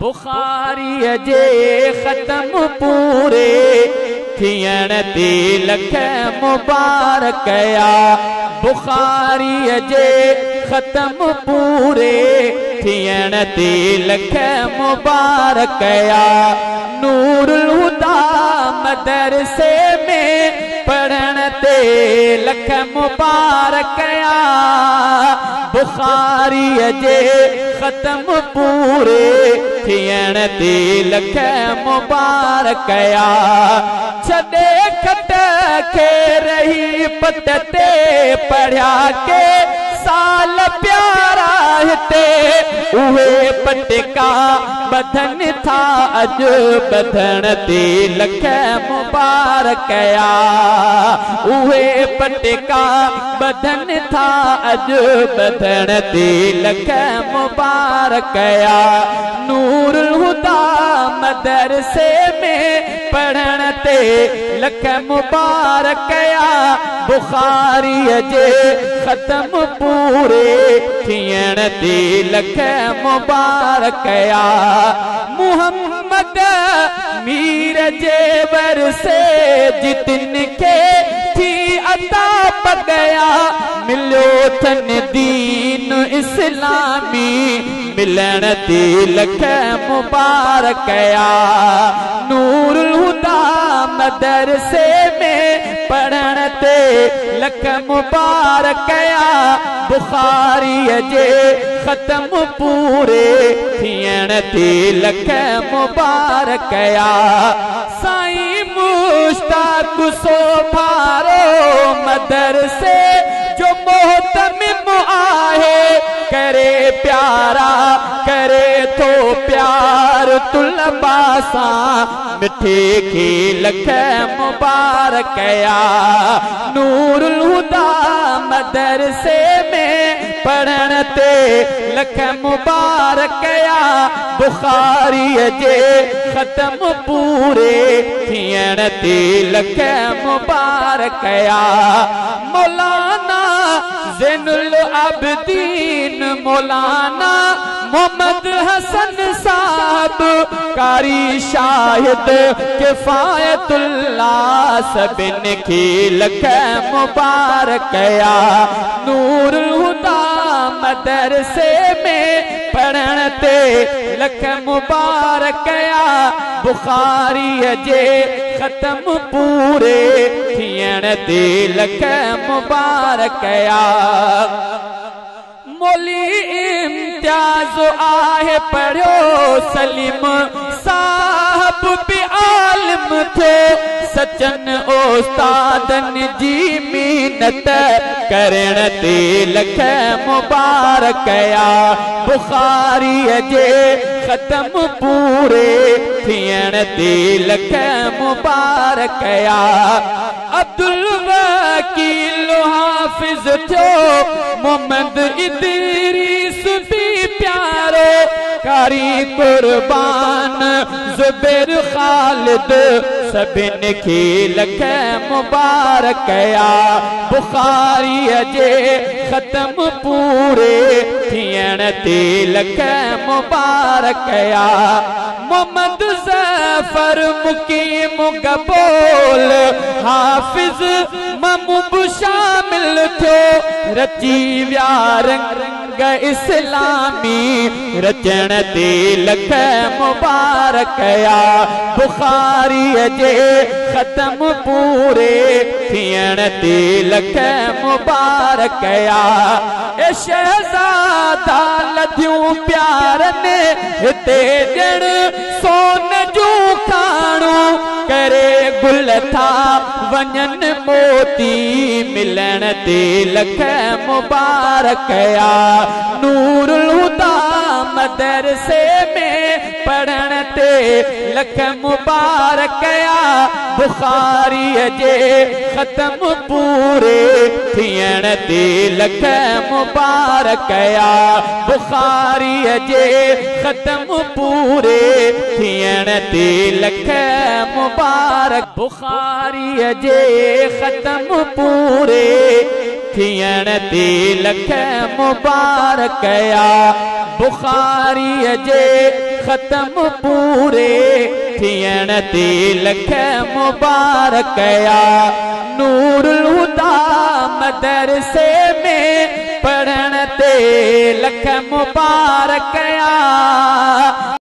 बुखारी जे ख़त्म पूरे थियण ते लख मुबारक या। बुखारी जे ख़त्म पूरे थियण ते लख मुबारक या। नूरुल हुदा मदरसे में पढ़ण ते लख मुबारक या। बुखारी जे ख़त्म पूरे थियण ते लख मुबारक या। छॾे खट खे रही पट ते पढ़िया के साल प्यारा हिते उहे पटका बधन था अज बधन ते लख मुबारक या। उहे पटका बधन था अज बधन ते लख मुबारक या। नूरुल हुदा मदरसे में पढ़ण ते लख मुबारक या। बुखारी जे ख़त्म पूरे थियण ते लख मुबारक या। मुहम्मद मीर जे वरसे जितिन के थी अता पगया मिलो थन दीन इस्लामी मिलण ते लख मुबारक या। नूरुल हुदा मदरसे में पढ़ण ते लख मुबारक या। बुखारी जे ख़त्म पूरे थियण ते लख मुबारक या। साईं मुश्ताक सोभारो मदरसे जो मोहतमिम आहे करे प्यारा करे तो प्यार तुलबा सां मिठे के लख मुबारक या। नूरुल हुदा मदरसे में पढ़ण ते लख मुबारक या। बुखारी जे ख़त्म पूरे थियण ते लख मुबारक या। मौलाना ज़ैनुल आबिदीन मौलाना मोहम्मद हसन साहब कारी शाहिद किफायतुल्लाह सबिन के लख मुबारक या। नूरुल हुदा मदरसे में पढ़ण ते लख मुबारक या। बुखारी जे ख़त्म पूरे थियण ते लख मुबारक या। मौली इम्तियाज आहे पढ़ियो सलीम साहब भी आलिम थो सचन उस्तादन जी मिन्नत करण ते लख मुबारक या। बुखारी जे ख़त्म पूरे थियण ते लख मुबारक या। अब्दुल वकील हाफिज थो मोहम्मद इदरीस भी प्यारो कारी कुर्बान ज़ुबैर खालिद सबिन के लख मुबारक या। बुखारी जे ख़त्म पूरे थियण ते लख मुबारक या। मोहम्मद ज़फ़र मुकीम गबोल हाफिज महबूब शामिल थो रची विया रंग इस्लामी रचण ते लख मुबारक या। बुखारी जे ख़त्म पूरे थियण ते लख मुबारक या। ए शहज़ादा लधियूं प्यारनि हिते ॼण सोन जूं खाणू करे गुल था वञनि मोती मिलण ते लख मुबारक या। नूरुल हुदा मदरसे में पढ़ण ते लख मुबारक या। बुखारी जे ख़त्म पूरे थियण ते लख मुबारक या। बुखारी जे ख़त्म पूरे थियण ते लख मुबारक। बुखारी जे ख़त्म पूरे थियण ते लख मुबारक या। बुखारी जे खत्म पूरे थियण ते लख मुबारक या नूरुल हुदा मदरसे में पढ़ण ते लख मुबारक या